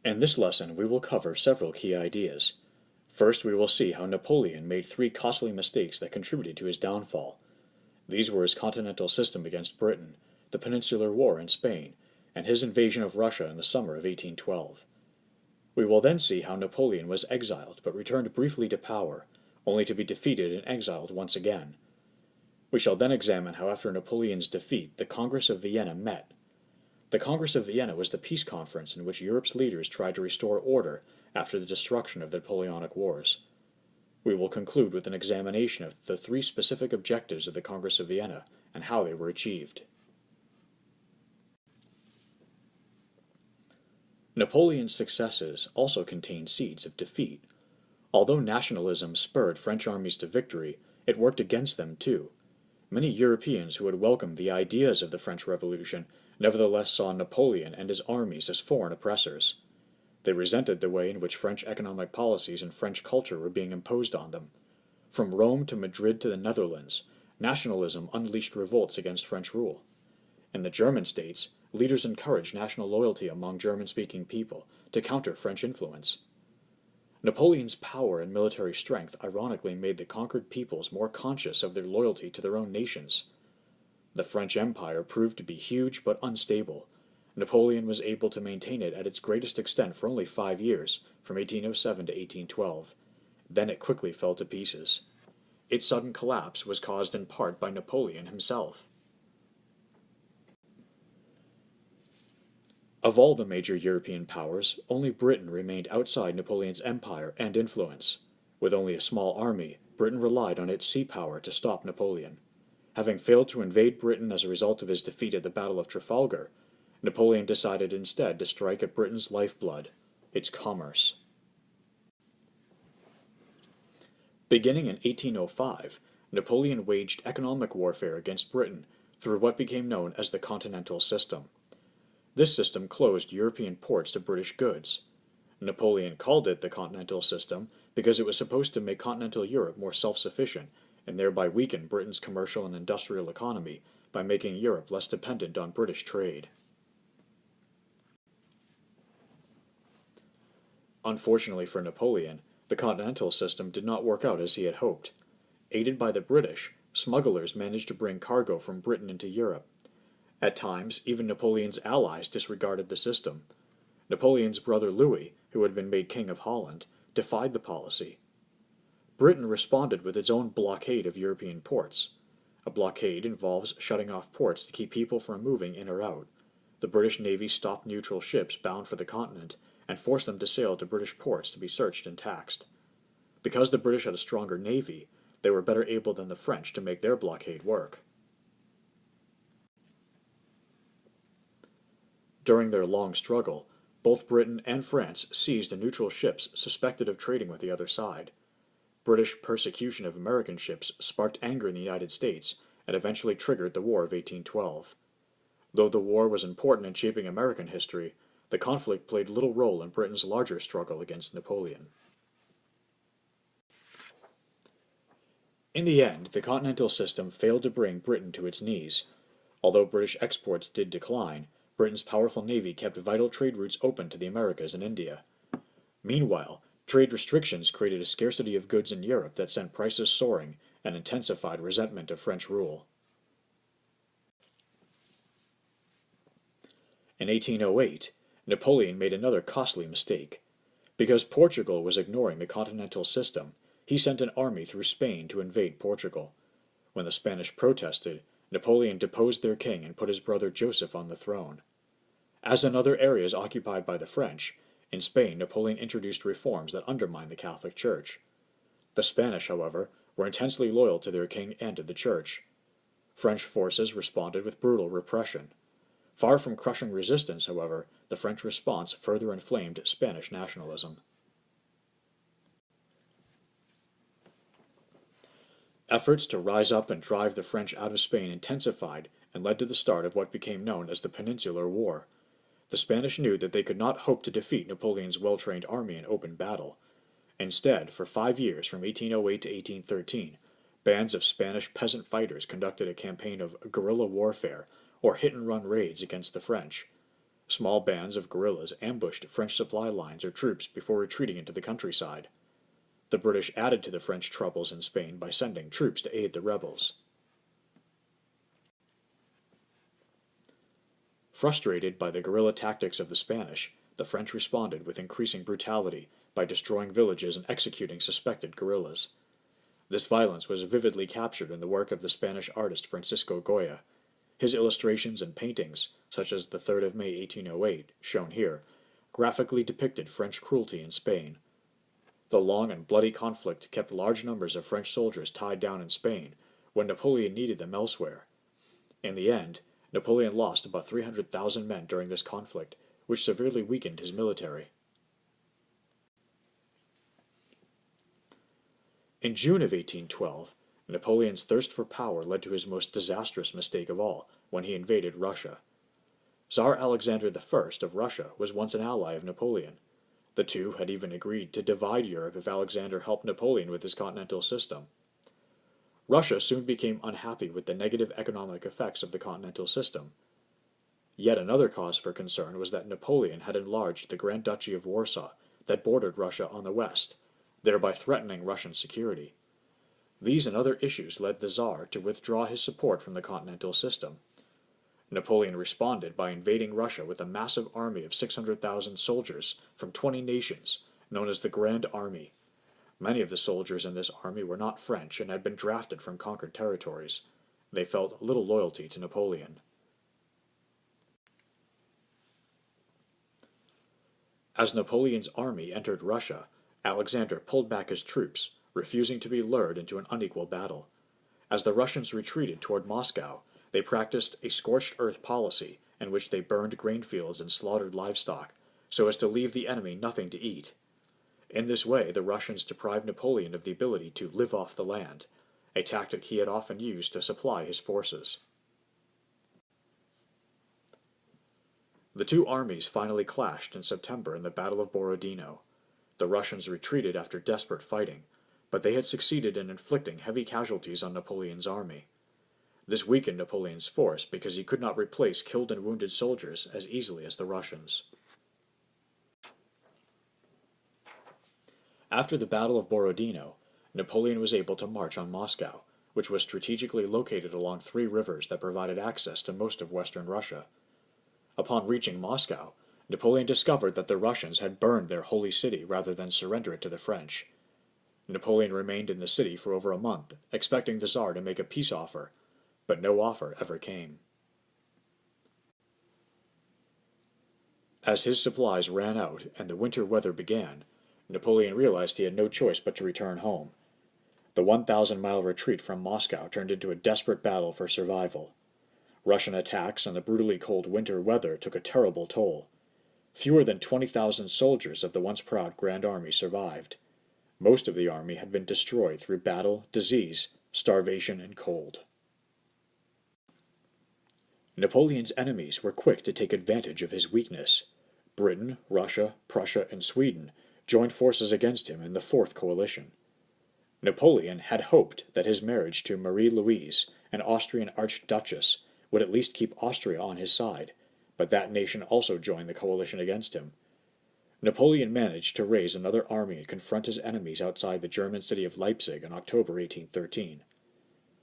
In this lesson, we will cover several key ideas. First, we will see how Napoleon made three costly mistakes that contributed to his downfall. These were his continental system against Britain, the Peninsular War in Spain, and his invasion of Russia in the summer of 1812. We will then see how Napoleon was exiled but returned briefly to power, only to be defeated and exiled once again. We shall then examine how after Napoleon's defeat the Congress of Vienna met. The Congress of Vienna was the peace conference in which Europe's leaders tried to restore order after the destruction of the Napoleonic Wars. We will conclude with an examination of the three specific objectives of the Congress of Vienna and how they were achieved. Napoleon's successes also contained seeds of defeat. Although nationalism spurred French armies to victory, it worked against them too. Many Europeans who had welcomed the ideas of the French Revolution nevertheless saw Napoleon and his armies as foreign oppressors. They resented the way in which French economic policies and French culture were being imposed on them. From Rome to Madrid to the Netherlands, nationalism unleashed revolts against French rule. In the German states, leaders encouraged national loyalty among German-speaking people to counter French influence. Napoleon's power and military strength ironically made the conquered peoples more conscious of their loyalty to their own nations. The French Empire proved to be huge but unstable. Napoleon was able to maintain it at its greatest extent for only 5 years, from 1807 to 1812. Then it quickly fell to pieces. Its sudden collapse was caused in part by Napoleon himself. Of all the major European powers, only Britain remained outside Napoleon's empire and influence. With only a small army, Britain relied on its sea power to stop Napoleon. Having failed to invade Britain as a result of his defeat at the Battle of Trafalgar, Napoleon decided instead to strike at Britain's lifeblood, its commerce. Beginning in 1805, Napoleon waged economic warfare against Britain through what became known as the Continental System. This system closed European ports to British goods. Napoleon called it the Continental System because it was supposed to make continental Europe more self-sufficient and thereby weaken Britain's commercial and industrial economy by making Europe less dependent on British trade. Unfortunately for Napoleon, the Continental System did not work out as he had hoped. Aided by the British, smugglers managed to bring cargo from Britain into Europe. At times, even Napoleon's allies disregarded the system. Napoleon's brother Louis, who had been made King of Holland, defied the policy. Britain responded with its own blockade of European ports. A blockade involves shutting off ports to keep people from moving in or out. The British Navy stopped neutral ships bound for the continent and forced them to sail to British ports to be searched and taxed. Because the British had a stronger navy, they were better able than the French to make their blockade work. During their long struggle, both Britain and France seized neutral ships suspected of trading with the other side. British persecution of American ships sparked anger in the United States and eventually triggered the War of 1812. Though the war was important in shaping American history, the conflict played little role in Britain's larger struggle against Napoleon. In the end, the Continental System failed to bring Britain to its knees. Although British exports did decline, Britain's powerful navy kept vital trade routes open to the Americas and India. Meanwhile, trade restrictions created a scarcity of goods in Europe that sent prices soaring and intensified resentment of French rule. In 1808, Napoleon made another costly mistake. Because Portugal was ignoring the Continental System, he sent an army through Spain to invade Portugal. When the Spanish protested, Napoleon deposed their king and put his brother Joseph on the throne. As in other areas occupied by the French, in Spain Napoleon introduced reforms that undermined the Catholic Church. The Spanish, however, were intensely loyal to their king and to the Church. French forces responded with brutal repression. Far from crushing resistance, however, the French response further inflamed Spanish nationalism. Efforts to rise up and drive the French out of Spain intensified and led to the start of what became known as the Peninsular War. The Spanish knew that they could not hope to defeat Napoleon's well-trained army in open battle. Instead, for 5 years, from 1808 to 1813, bands of Spanish peasant fighters conducted a campaign of guerrilla warfare, or hit-and-run raids against the French. Small bands of guerrillas ambushed French supply lines or troops before retreating into the countryside. The British added to the French troubles in Spain by sending troops to aid the rebels. Frustrated by the guerrilla tactics of the Spanish, the French responded with increasing brutality by destroying villages and executing suspected guerrillas. This violence was vividly captured in the work of the Spanish artist Francisco Goya. His illustrations and paintings, such as the 3rd of May 1808, shown here, graphically depicted French cruelty in Spain. The long and bloody conflict kept large numbers of French soldiers tied down in Spain when Napoleon needed them elsewhere. In the end, Napoleon lost about 300,000 men during this conflict, which severely weakened his military. In June of 1812, Napoleon's thirst for power led to his most disastrous mistake of all, when he invaded Russia. Tsar Alexander I of Russia was once an ally of Napoleon. The two had even agreed to divide Europe if Alexander helped Napoleon with his continental system. Russia soon became unhappy with the negative economic effects of the continental system. Yet another cause for concern was that Napoleon had enlarged the Grand Duchy of Warsaw that bordered Russia on the west, thereby threatening Russian security. These and other issues led the Tsar to withdraw his support from the continental system. Napoleon responded by invading Russia with a massive army of 600,000 soldiers from 20 nations, known as the Grand Army. Many of the soldiers in this army were not French and had been drafted from conquered territories. They felt little loyalty to Napoleon. As Napoleon's army entered Russia, Alexander pulled back his troops, refusing to be lured into an unequal battle. As the Russians retreated toward Moscow, they practiced a scorched earth policy in which they burned grain fields and slaughtered livestock, so as to leave the enemy nothing to eat. In this way, the Russians deprived Napoleon of the ability to live off the land, a tactic he had often used to supply his forces. The two armies finally clashed in September in the Battle of Borodino. The Russians retreated after desperate fighting, but they had succeeded in inflicting heavy casualties on Napoleon's army. This weakened Napoleon's force because he could not replace killed and wounded soldiers as easily as the Russians. After the Battle of Borodino, Napoleon was able to march on Moscow, which was strategically located along 3 rivers that provided access to most of western Russia. Upon reaching Moscow, Napoleon discovered that the Russians had burned their holy city rather than surrender it to the French. Napoleon remained in the city for over a month, expecting the Tsar to make a peace offer, but no offer ever came. As his supplies ran out and the winter weather began, Napoleon realized he had no choice but to return home. The 1,000-mile retreat from Moscow turned into a desperate battle for survival. Russian attacks and the brutally cold winter weather took a terrible toll. Fewer than 20,000 soldiers of the once proud Grand Army survived. Most of the army had been destroyed through battle, disease, starvation, and cold. Napoleon's enemies were quick to take advantage of his weakness. Britain, Russia, Prussia, and Sweden joined forces against him in the Fourth Coalition. Napoleon had hoped that his marriage to Marie-Louise, an Austrian archduchess, would at least keep Austria on his side, but that nation also joined the coalition against him. Napoleon managed to raise another army and confront his enemies outside the German city of Leipzig in October 1813.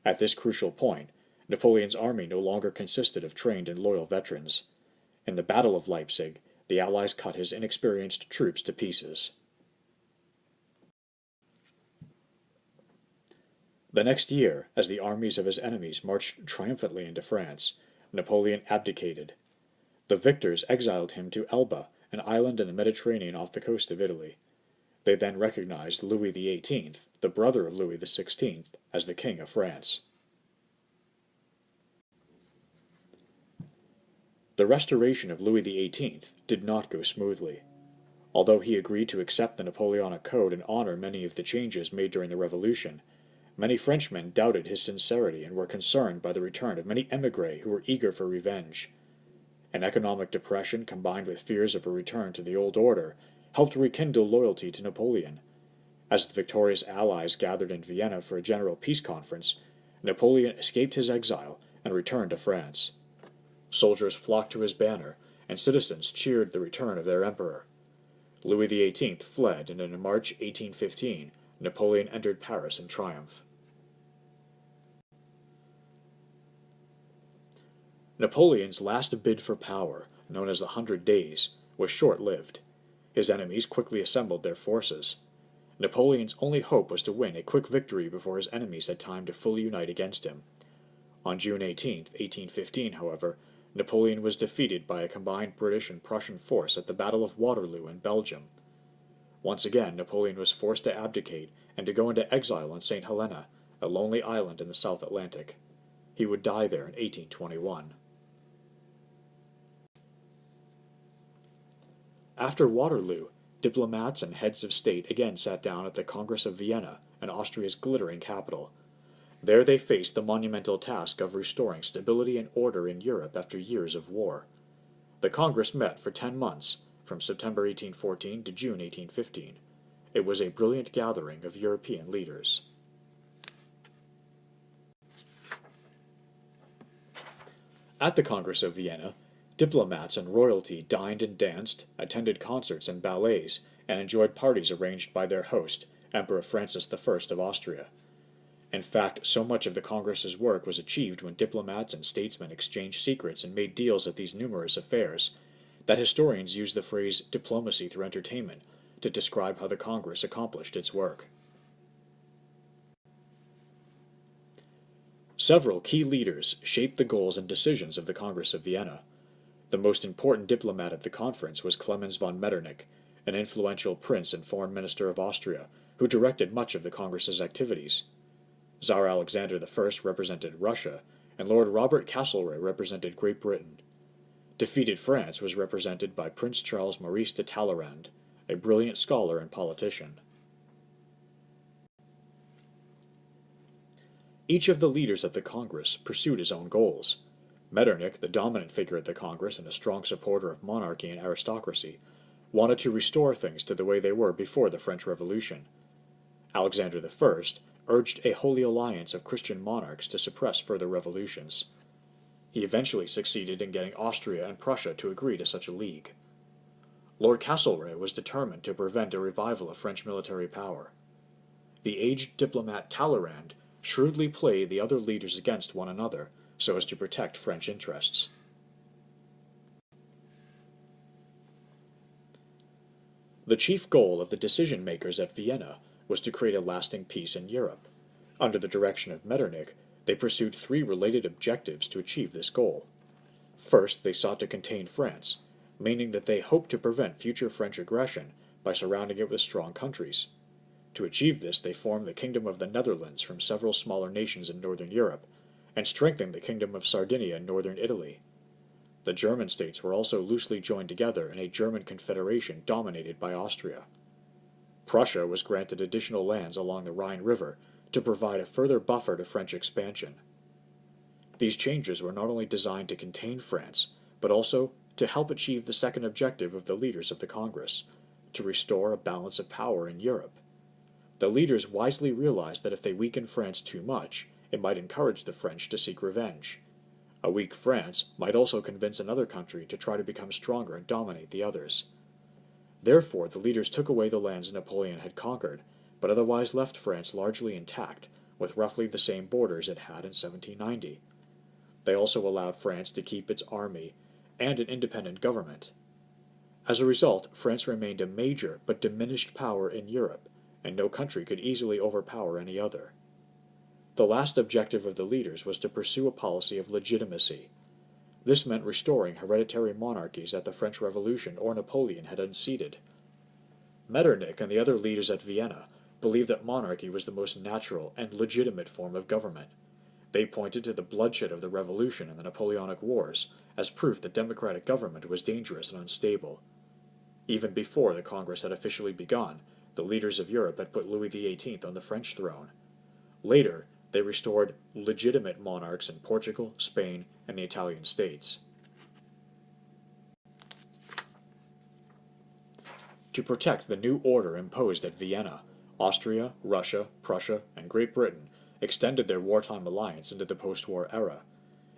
At this crucial point, Napoleon's army no longer consisted of trained and loyal veterans. In the Battle of Leipzig, the Allies cut his inexperienced troops to pieces. The next year, as the armies of his enemies marched triumphantly into France, Napoleon abdicated. The victors exiled him to Elba, an island in the Mediterranean off the coast of Italy. They then recognized Louis XVIII, the brother of Louis XVI, as the King of France. The restoration of Louis XVIII did not go smoothly. Although he agreed to accept the Napoleonic Code and honor many of the changes made during the Revolution, many Frenchmen doubted his sincerity and were concerned by the return of many émigrés who were eager for revenge. An economic depression combined with fears of a return to the old order helped rekindle loyalty to Napoleon. As the victorious Allies gathered in Vienna for a general peace conference, Napoleon escaped his exile and returned to France. Soldiers flocked to his banner, and citizens cheered the return of their emperor. Louis XVIII fled, and in March 1815, Napoleon entered Paris in triumph. Napoleon's last bid for power, known as the 100 Days, was short-lived. His enemies quickly assembled their forces. Napoleon's only hope was to win a quick victory before his enemies had time to fully unite against him. On June 18, 1815, however, Napoleon was defeated by a combined British and Prussian force at the Battle of Waterloo in Belgium. Once again, Napoleon was forced to abdicate and to go into exile on St. Helena, a lonely island in the South Atlantic. He would die there in 1821. After Waterloo, diplomats and heads of state again sat down at the Congress of Vienna, in Austria's glittering capital. There they faced the monumental task of restoring stability and order in Europe after years of war. The Congress met for 10 months, from September 1814 to June 1815. It was a brilliant gathering of European leaders. At the Congress of Vienna, diplomats and royalty dined and danced, attended concerts and ballets, and enjoyed parties arranged by their host, Emperor Francis I of Austria. In fact, so much of the Congress's work was achieved when diplomats and statesmen exchanged secrets and made deals at these numerous affairs, that historians use the phrase diplomacy through entertainment to describe how the Congress accomplished its work. Several key leaders shaped the goals and decisions of the Congress of Vienna. The most important diplomat at the conference was Clemens von Metternich, an influential prince and foreign minister of Austria, who directed much of the Congress's activities. Tsar Alexander I represented Russia, and Lord Robert Castlereagh represented Great Britain. Defeated France was represented by Prince Charles Maurice de Talleyrand, a brilliant scholar and politician. Each of the leaders at the Congress pursued his own goals. Metternich, the dominant figure at the Congress and a strong supporter of monarchy and aristocracy, wanted to restore things to the way they were before the French Revolution. Alexander I urged a holy alliance of Christian monarchs to suppress further revolutions. He eventually succeeded in getting Austria and Prussia to agree to such a league. Lord Castlereagh was determined to prevent a revival of French military power. The aged diplomat Talleyrand shrewdly played the other leaders against one another so as to protect French interests. The chief goal of the decision-makers at Vienna was to create a lasting peace in Europe. Under the direction of Metternich, they pursued 3 related objectives to achieve this goal. First, they sought to contain France, meaning that they hoped to prevent future French aggression by surrounding it with strong countries. To achieve this, they formed the Kingdom of the Netherlands from several smaller nations in northern Europe, and strengthened the Kingdom of Sardinia in northern Italy. The German states were also loosely joined together in a German confederation dominated by Austria. Prussia was granted additional lands along the Rhine River to provide a further buffer to French expansion. These changes were not only designed to contain France, but also to help achieve the second objective of the leaders of the Congress, to restore a balance of power in Europe. The leaders wisely realized that if they weakened France too much, it might encourage the French to seek revenge. A weak France might also convince another country to try to become stronger and dominate the others. Therefore, the leaders took away the lands Napoleon had conquered, but otherwise left France largely intact, with roughly the same borders it had in 1790. They also allowed France to keep its army and an independent government. As a result, France remained a major but diminished power in Europe, and no country could easily overpower any other. The last objective of the leaders was to pursue a policy of legitimacy. This meant restoring hereditary monarchies that the French Revolution or Napoleon had unseated. Metternich and the other leaders at Vienna believed that monarchy was the most natural and legitimate form of government. They pointed to the bloodshed of the Revolution and the Napoleonic Wars as proof that democratic government was dangerous and unstable. Even before the Congress had officially begun, the leaders of Europe had put Louis XVIII on the French throne. Later, they restored legitimate monarchs in Portugal, Spain, and the Italian states. To protect the new order imposed at Vienna, Austria, Russia, Prussia, and Great Britain extended their wartime alliance into the post-war era.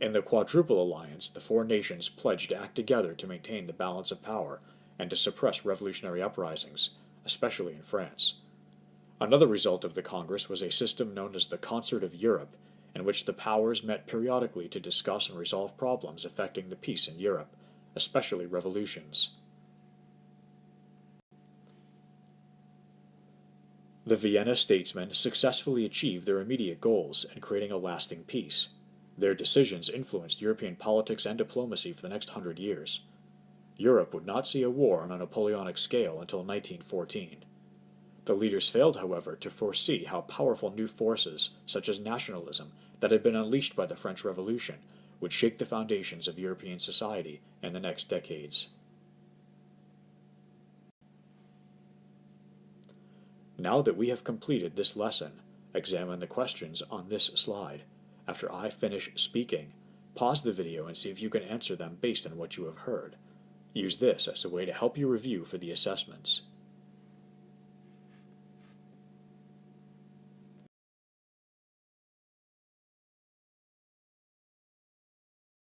In the Quadruple Alliance, the four nations pledged to act together to maintain the balance of power and to suppress revolutionary uprisings, especially in France. Another result of the Congress was a system known as the Concert of Europe, in which the powers met periodically to discuss and resolve problems affecting the peace in Europe, especially revolutions. The Vienna statesmen successfully achieved their immediate goals in creating a lasting peace. Their decisions influenced European politics and diplomacy for the next 100 years. Europe would not see a war on a Napoleonic scale until 1914. The leaders failed, however, to foresee how powerful new forces, such as nationalism, that had been unleashed by the French Revolution, would shake the foundations of European society in the next decades. Now that we have completed this lesson, examine the questions on this slide. After I finish speaking, pause the video and see if you can answer them based on what you have heard. Use this as a way to help you review for the assessments.